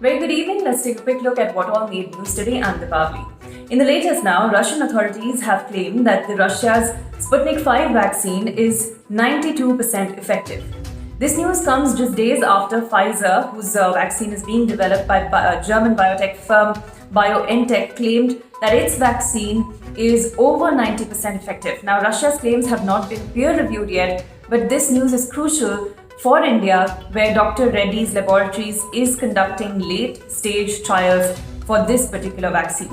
Very good evening. Let's take a quick look at what all made news today and Diwali. In the latest now, Russian authorities have claimed that the Russia's Sputnik 5 vaccine is 92% effective. This news comes just days after Pfizer, whose vaccine is being developed by German biotech firm BioNTech, claimed that its vaccine is over 90% effective. Now, Russia's claims have not been peer-reviewed yet, but this news is crucial for India, where Dr. Reddy's Laboratories is conducting late-stage trials for this particular vaccine.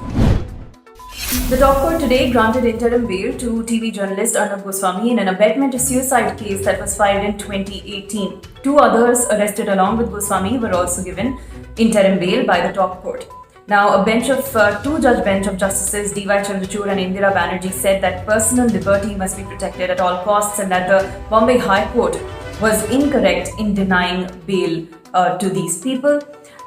The top court today granted interim bail to TV journalist Arnab Goswami in an abetment to suicide case that was filed in 2018. Two others arrested along with Goswami were also given interim bail by the top court. Now, a two-judge bench of Justices D.Y. Chandrachud and Indira Banerjee said that personal liberty must be protected at all costs and that the Bombay High Court was incorrect in denying bail to these people.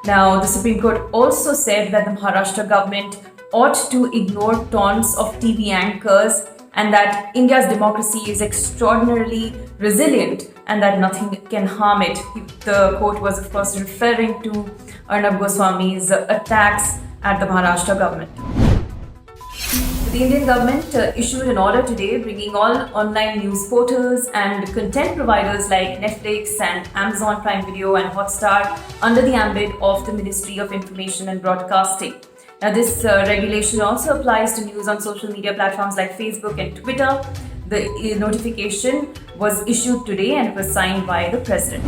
Now, the Supreme Court also said that the Maharashtra government ought to ignore taunts of TV anchors and that India's democracy is extraordinarily resilient and that nothing can harm it. The court was, of course, referring to Arnab Goswami's attacks at the Maharashtra government. The Indian government issued an order today bringing all online news portals and content providers like Netflix and Amazon Prime Video and Hotstar under the ambit of the Ministry of Information and Broadcasting. Now, this regulation also applies to news on social media platforms like Facebook and Twitter. The notification was issued today and it was signed by the President.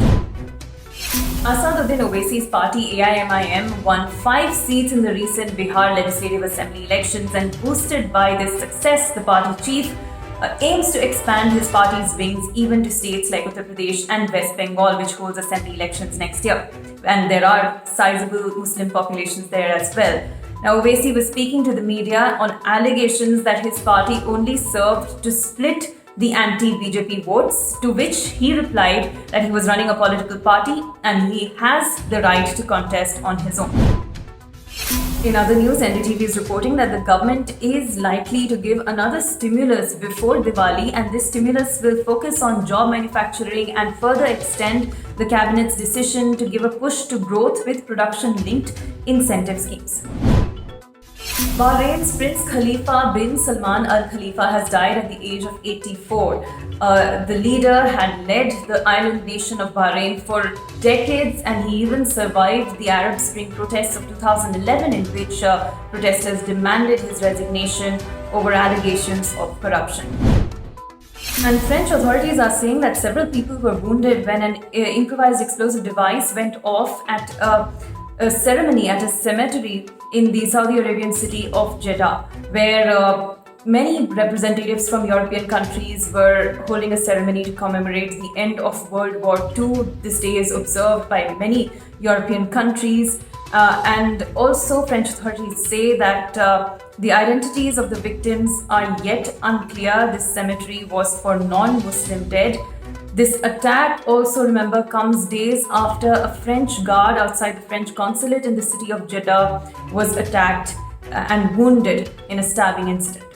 Asaduddin Owaisi's party AIMIM won 5 seats in the recent Bihar Legislative Assembly elections, and boosted by this success, the party chief aims to expand his party's wings even to states like Uttar Pradesh and West Bengal, which holds assembly elections next year. And there are sizable Muslim populations there as well. Now, Owaisi was speaking to the media on allegations that his party only served to split the anti-BJP votes, to which he replied that he was running a political party and he has the right to contest on his own. In other news, NDTV is reporting that the government is likely to give another stimulus before Diwali, and this stimulus will focus on job manufacturing and further extend the cabinet's decision to give a push to growth with production-linked incentive schemes. Bahrain's Prince Khalifa bin Salman Al Khalifa has died at the age of 84. The leader had led the island nation of Bahrain for decades, and he even survived the Arab Spring protests of 2011, in which protesters demanded his resignation over allegations of corruption. And French authorities are saying that several people were wounded when an improvised explosive device went off at a ceremony at a cemetery in the Saudi Arabian city of Jeddah, where many representatives from European countries were holding a ceremony to commemorate the end of World War II. This day is observed by many European countries. And also, French authorities say that the identities of the victims are yet unclear. This cemetery was for non-Muslim dead. This attack also, remember, comes days after a French guard outside the French consulate in the city of Jeddah was attacked and wounded in a stabbing incident.